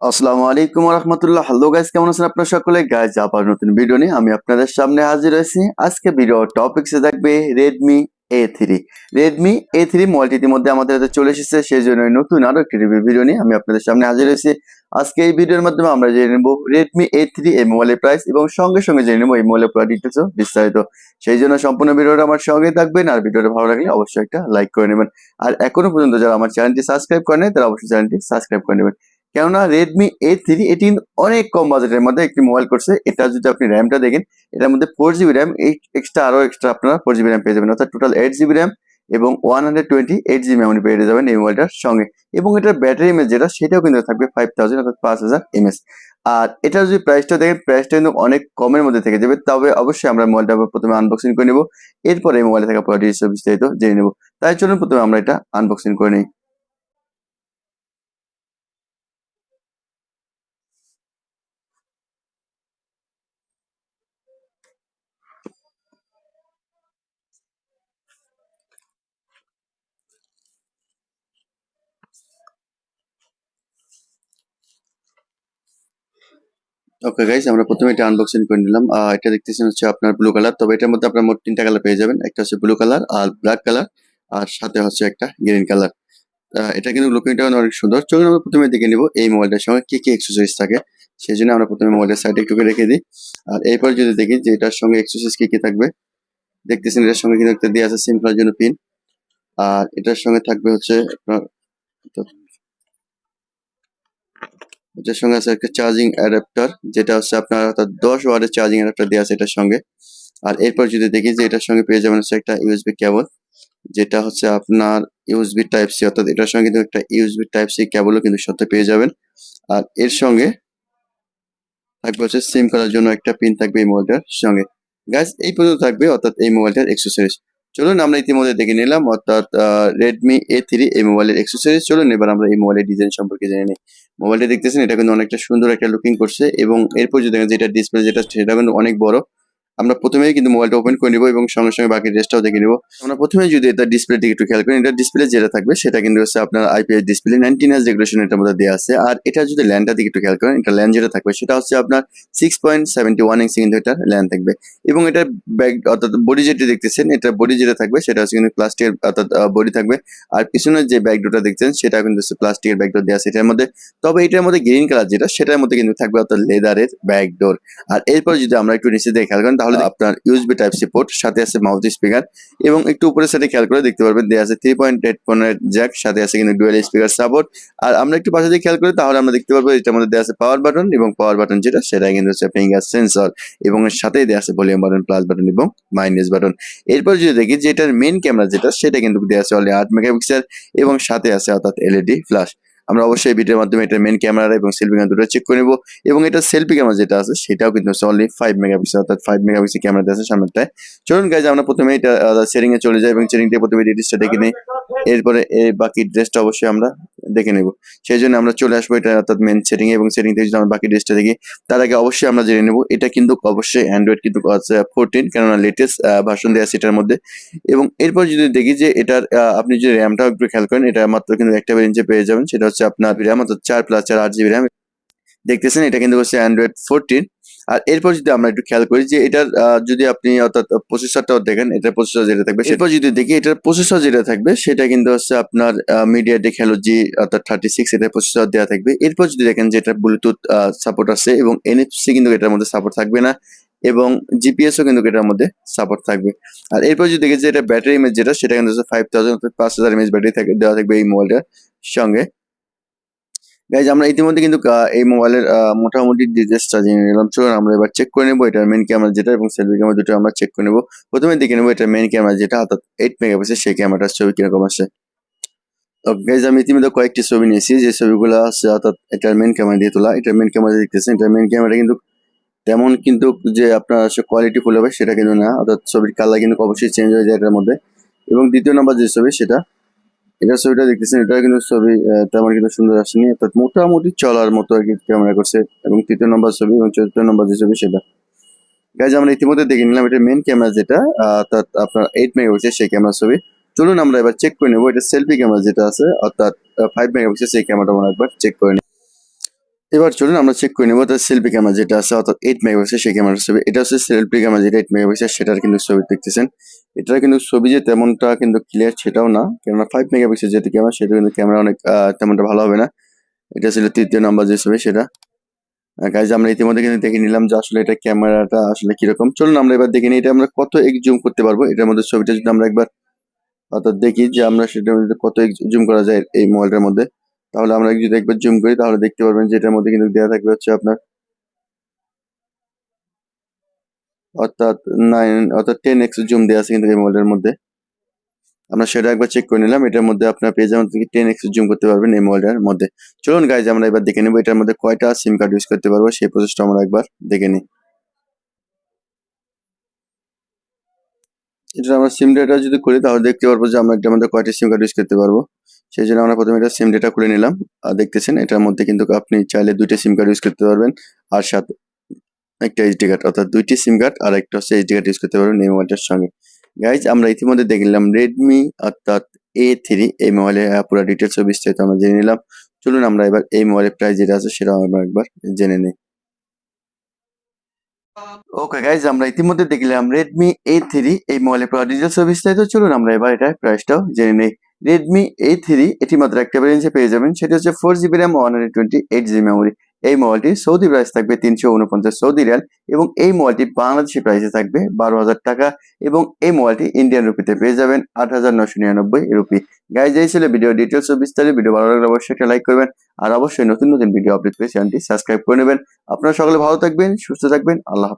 আসসালামু আলাইকুম ওয়া রাহমাতুল্লাহ। হ্যালো গাইস, কেমন আছেন আপনারা সকলে? গাইস, আবার নতুন ভিডিও নিয়ে আমি আপনাদের সামনে হাজির হয়েছি। আজকে ভিডিও টপিকসে থাকবে Redmi A3। Redmi A3 মোবাইলটি ইতিমধ্যে আমাদের হাতে চলে এসেছে, সেই জন্য নতুন আরো একটি রিভিউ ভিডিও নিয়ে আমি আপনাদের সামনে হাজির হয়েছি। আজকে এই ভিডিওর মাধ্যমে আমরা জেনে নেব Redmi A3 এই মোবাইলের প্রাইস এবং সঙ্গে সঙ্গে জেনে নেব এই মোবাইলের পুরো ডিটেলস বিস্তারিত। সেই জন্য সম্পূর্ণ ভিডিওটা আমার সঙ্গেই থাকবেন, আর ভিডিওটা ভালো লাগলে অবশ্যই একটা লাইক করে নেবেন। আর এখনো পর্যন্ত যারা আমার চ্যানেলটি সাবস্ক্রাইব করেন নাই তারা অবশ্যই চ্যানেলটি সাবস্ক্রাইব করে নেবেন। কেননা Redmi A3 এটি কিন্তু অনেক কম বাজেটের মধ্যে একটি মোবাইল করছে। এটা যদি আপনি র্যামটা দেখেন, এটার মধ্যে 4GB র্যাম, এক্সট্রা আপনারা 4GB র্যাম পেয়ে যাবেন, অর্থাৎ টোটাল 8GB র্যাম এবং 128GB মেমরি পেয়ে যাবেন এই মোবাইলটার সঙ্গে। এবং এটার ব্যাটারি এমএএইচ যেটা, সেটাও কিন্তু থাকবে 5000 অর্থাৎ 5000 এমএএইচ। আর এটার যদি প্রাইসটা দেখেন, প্রাইসটা কিন্তু অনেক কমের মধ্যে থেকে যাবে। তবে অবশ্যই আমরা মোবাইলটা প্রথমে আনবক্সিং করে নেব, এরপরে এই মোবাইলে থাকা পুরো ডিটেইলস বিস্তারিত জেনে নেব। তাই চলুন প্রথমে আমরা এটা আনবক্সিং করে নিই। ওকে গাইস, আমরা প্রথমে এটা আনবক্সিং করে নিলাম। এটা দেখতেছেন হচ্ছে আপনার ব্লু কালার। তবে এটার মধ্যে আপনার মোট 3টা কালার পেয়ে যাবেন। একটা হচ্ছে ব্লু কালার, আর ব্ল্যাক কালার, আর সাথে হচ্ছে একটা গ্রিন কালার। এটা কিন্তু লুকিংটা অনেক সুন্দর। চলুন আমরা প্রথমে দেখে নিব এই মোবাইলটার সঙ্গে কি কি অ্যাক্সেসরিজ থাকে। সেই জন্য আমরা প্রথমে মোবাইলের সাইডে একটু রেখে দিই। আর এরপর যদি দেখি যে এটার সঙ্গে অ্যাক্সেসরিজ কি কি থাকবে, দেখতেছেন এটার সঙ্গে কিন্তু একটা দিয়ে আছে সিম করার জন্য পিন। আর এটার সঙ্গে থাকবে হচ্ছে আপনার, এটার সঙ্গে আছে একটা চার্জিং অ্যাডাপ্টার, যেটা হচ্ছে আপনার অর্থাৎ 10 ওয়াটের চার্জিং অ্যাডাপ্টার দেওয়া আছে এটার সঙ্গে। আর এরপর যদি দেখি যে এটার সঙ্গে পেয়ে যাবেন হচ্ছে একটা ইউএসবি কেবল, যেটা হচ্ছে আপনার ইউএসবি টাইপ সি, অর্থাৎ এটার সঙ্গে কিন্তু একটা ইউএসবি টাইপ সি কেবলও কিন্তু সাথে পেয়ে যাবেন। আর এর সঙ্গে থাকবে হচ্ছে সিম করার জন্য একটা পিন থাকবে এই মোবাইলটার সঙ্গে। গাইস, এই পর্যন্ত থাকবে অর্থাৎ এই মোবাইলটার অ্যাক্সেসরিজ। চলুন আমরা ইতিমধ্যে দেখে নিলাম অর্থাৎ রেডমি A3 এই মোবাইলের অ্যাক্সেসরিজ। চলুন এবার আমরা এই মোবাইলের ডিজাইন সম্পর্কে জেনে নিই। মোবাইলটা দেখতেছেন, এটা কিন্তু অনেকটা সুন্দর একটা লুকিং করছে, এবং এরপর যদি দেখেন যে এটা ডিসপ্লে যেটা, সেটা কিন্তু অনেক বড়। আমরা প্রথমেই কিন্তু মোবাইলটা ওপেন করে নিব এবং সঙ্গে সঙ্গে বাকি ড্রেসটাও দেখে নিব। আমরা প্রথমে যদি এটা ডিসপ্লে দিকে একটু খেয়াল করি, এটা ডিসপ্লে যেটা থাকবে সেটা কিন্তু হচ্ছে আপনার আইপিএস ডিসপ্লে, 19 Hz রেগুলেশন এটার মধ্যে দেওয়া আছে। আর এটা যদি ল্যান্ডটা দিকে একটু খেয়াল করেন, এটা ল্যান্ড যেটা থাকবে সেটা হচ্ছে আপনার 6.71 ইঞ্চি কিন্তু এটা ল্যান্ড থাকবে। এবং এটা ব্যাক অর্থাৎ বডি যেটা দেখতেছেন, এটা বডি যেটা থাকবে সেটা হচ্ছে কিন্তু প্লাস্টিকের অর্থাৎ বডি থাকবে। আর পিছনের যে ব্যাকডোরটা দেখছেন সেটা কিন্তু হচ্ছে প্লাস্টিকের ব্যাকডোর দেওয়া আছে এটার মধ্যে। তবে এটার মধ্যে গ্রিন কালার যেটা, সেটার মধ্যে কিন্তু থাকবে অর্থাৎ লেদারের ব্যাকডোর। আর এরপর যদি আমরা একটু নিচে দিয়ে খেয়াল করেন, তাহলে আপনার ইউএসবি টাইপ সি পোর্ট, সাথে আছে মাউথ স্পিকার, এবং একটু উপরের সাইডে খেয়াল করে দেখতে পারবেন দেওয়া আছে 3.8 পয়েন্টের জ্যাক, সাথে আছে কিন্তু ডুয়াল স্পিকার সাপোর্ট। আর আমরা একটু পাশে দিয়ে খেয়াল করি তাহলে আমরা দেখতে পারবো এটার মধ্যে দেওয়া আছে পাওয়ার বাটন, এবং পাওয়ার বাটন যেটা সেটা কিন্তু হচ্ছে ফিঙ্গার সেন্সর, এবং এর সাথেই দেওয়া আছে ভলিউম বাটন, প্লাস বাটন এবং মাইনাস বাটন। এরপর যদি দেখি যে এটার মেইন ক্যামেরা যেটা, সেটা কিন্তু দেওয়া আছে অলরেডি 8 মেগাপিক্সেল, এবং সাথে আছে অর্থাৎ এলইডি ফ্ল্যাশ। আমরা অবশ্যই ভিডিওর মাধ্যমে এটা মেইন ক্যামেরা এবং সেলফি ক্যামেরা দুটো চেক করে নেব। এবং এটা সেলফি ক্যামেরা যেটা আছে সেটাও কিন্তু অনলি 5 মেগাপিক্সেল, অর্থাৎ 5 মেগাপিক্সেল ক্যামেরা আছে সামনেটায়। চলুন গাইজ, আমরা প্রথমে এটা সেটিং এ চলে যাই এবং সেটিং থেকে প্রথমে ডিটেইলসটা দেখে নিই। এরপরে এই বাকি ড্রেসটা অবশ্যই আমরা দেখে নেব। সেই জন্য আমরা চলে আসবো এটা অর্থাৎ মেন সেটিং এ, এবং সেটিং থেকে যদি আমরা বাকি ড্রেসটা দেখি, তার আগে অবশ্যই আমরা জেনে নেব এটা কিন্তু অবশ্যই অ্যান্ড্রয়েড কিন্তু 14, কেননা লেটেস্ট ভার্সন দেওয়া আছে এটার মধ্যে। এবং এরপর যদি দেখি যে এটার আপনি যদি র্যামটাও একটু খেয়াল করেন, এটা মাত্র কিন্তু একটা ভেরিয়েন্টে পেয়ে যাবেন, সেটা হচ্ছে আপনার র্যাম অর্থাৎ 4+4 8GB র্যাম। দেখতেছেন এটা কিন্তু হচ্ছে অ্যান্ড্রয়েড 14। আর এরপর যদি আমরা একটু খেয়াল করি যে এটার যদি আপনি অর্থাৎ প্রসেসরটাও দেখেন, এটার প্রসেসর যেটা থাকবে, এরপর যদি দেখি এটার প্রসেসর যেটা থাকবে সেটা কিন্তু হচ্ছে আপনার মিডিয়াটেক হেলো জি অর্থাৎ 36 এটার প্রসেসর দেওয়া থাকবে। এরপর যদি দেখেন যে এটা ব্লুটুথ সাপোর্ট আছে, এবং এনএফসি কিন্তু এটার মধ্যে সাপোর্ট থাকবে না, এবং জিপিএসও কিন্তু এটার মধ্যে সাপোর্ট থাকবে। আর এরপর যদি দেখি যে এটা ব্যাটারি ইমেজ যেটা, সেটা কিন্তু হচ্ছে 5000 অর্থাৎ 5000 এমএএইচ ব্যাটারি দেওয়া থাকবে এই মোবাইলটার সঙ্গে। গাইজ, আমরা ইতিমধ্যে কিন্তু এই মোবাইলের মোটামুটি ডিটেইলসটা জেনে নিলাম। চলুন আমরা এবার চেক করে নেবো এটার মেইন ক্যামেরা যেটা এবং সেলফি ক্যামেরা দুটো আমরা চেক করে নেবো। প্রথমে দেখে নেবো এটার মেইন ক্যামেরা যেটা অর্থাৎ 8 মেগাপিক্সেল, সেই ক্যামেরাটার ছবি কিরকম আসে। গাইজ, আমি ইতিমধ্যে কয়েকটি ছবি নিয়েছি, যে ছবিগুলো আছে অর্থাৎ এটার মেইন ক্যামেরা দিয়ে তোলা। এটার মেইন ক্যামেরা দেখতেছেন, এটার মেইন ক্যামেরা কিন্তু তেমন কিন্তু যে আপনার কোয়ালিটি ফুল হবে সেটা কিন্তু না, অর্থাৎ ছবির কালার কিন্তু অবশ্যই চেঞ্জ হয়ে যায় এটার মধ্যে। এবং দ্বিতীয় নম্বর যে ছবি সেটা, এটার ছবিটা দেখতেছেন, এটা কিন্তু ছবি তেমন কিন্তু সুন্দর আসেনি, অর্থাৎ মোটামুটি চলার মতো আর কি ক্যামেরা করছে। এবং তৃতীয় নম্বর ছবি এবং চতুর্থ নম্বর যে ছবি সেটা, গাইজ, আমরা ইতিমধ্যে দেখে নিলাম এটা মেন ক্যামেরা যেটা, অর্থাৎ আপনার 8 মেগাপিক্সেল সেই ক্যামেরা ছবি। চলুন আমরা এবার চেক করে নেবো এটা সেলফি ক্যামেরা যেটা আছে অর্থাৎ 5 মেগাপিক্সেল, সেই ক্যামেরাটা আমরা একবার চেক করে নিই। এবার চলুন আমরা চেক করে নেবো তার সেলফি ক্যামেরা যেটা আছে অর্থাৎ 8 মেগাপিক্সেল সেই ক্যামেরার ছবি। এটা হচ্ছে সেলফি ক্যামেরা যেটা 8 মেগাপিক্সেল সেটার কিন্তু ছবি দেখতেছেন। এটার কিন্তু ছবি যে তেমনটা কিন্তু ক্লিয়ার সেটাও না, কেননা 5 মেগাপিক্সেল যেটা ক্যামেরা সেটা কিন্তু ক্যামেরা অনেক তেমনটা ভালো হবে না। এটা ছিল তৃতীয় নাম্বার যে ছবি সেটা। গাইজ আমরা ইতিমধ্যে কিন্তু দেখে নিলাম যে আসলে এটা ক্যামেরাটা আসলে কিরকম। চলুন আমরা এবার দেখে নিই এটা আমরা কত এক্স জুম করতে পারবো। এটার মধ্যে ছবিটা যদি আমরা একবার অর্থাৎ দেখি যে আমরা সেটার মধ্যে কত এক্স জুম করা যায় এই মোবাইলটার মধ্যে, তাহলে আমরা যদি একবার জুম করি তাহলে দেখতে পারবেন যে এটার মধ্যে কিন্তু দেওয়া থাকবে হচ্ছে আপনার অর্থাৎ 10x জুম দেওয়া আছে কিন্তু এই মোবাইলের মধ্যে। আমরা সেটা একবার চেক করে নিলাম। এটার মধ্যে আপনার পেয়ে যাবেন থেকে 10x জুম করতে পারবেন এই মোবাইলটার মধ্যে। চলুন গাইজ আমরা এবার দেখে নেব এটার মধ্যে কয়টা সিম কার্ড ইউজ করতে পারবো সেই প্রসেসটা আমরা একবার দেখে নিই। এটা আমরা সিম ডেটা যদি করি তাহলে দেখতে পারবো যে আমরা এটার মধ্যে কয়টা সিম কার্ড ইউজ করতে পারবো। সেই জন্য আমরা প্রথমে এটা সিম ডেটা খুলে নিলাম। আর দেখতেছেন এটার মধ্যে কিন্তু আপনি চাইলে 2টা সিম কার্ড ইউজ করতে পারবেন আর সাথে একটা এইচডি কার্ড অর্থাৎ 2টি সিম কার্ড আর একটা হচ্ছে এইচডি কার্ড ইউজ করতে পারবেন এই মোবাইলটার সঙ্গে। গাইজ আমরা ইতিমধ্যে দেখে নিলাম রেডমি অর্থাৎ A3 এই মোবাইলের পুরো ডিটেলস ও বিস্তারিত আমরা জেনে নিলাম। চলুন আমরা এবার এই মোবাইলের প্রাইস যেটা আছে সেটা আমরা একবার জেনে নিই। ওকে গাইজ আমরা ইতিমধ্যে দেখলাম রেডমি A3 এই মোবাইলের পুরো ডিটেলস ও বিস্তারিত। চলুন আমরা এবার এটার প্রাইসটাও জেনে নিই। রেডমি A3 এটি মাত্র একটা ভেরিয়েন্টে পেয়ে যাবেন, সেটি হচ্ছে 4GB র্যাম 128GB মেমোরি। এই মোবাইলটির সৌদি প্রাইস থাকবে 349 সৌদি রিয়াল এবং এই মোবাইলটি বাংলাদেশি প্রাইসে থাকবে 12,000 টাকা এবং এই মোবাইলটি ইন্ডিয়ান রুপিতে পেয়ে যাবেন 8,999 রুপি। গাইজ এই ছিল ভিডিও ডিটেলস ও বিস্তারিত। ভিডিও ভালো লাগলে অবশ্যই একটা লাইক করবেন আর অবশ্যই নতুন নতুন ভিডিও আপডেট পেয়ে চ্যানেলটি সাবস্ক্রাইব করে নেবেন। আপনারা সকলে ভালো থাকবেন, সুস্থ থাকবেন, আল্লাহ হাফেজ।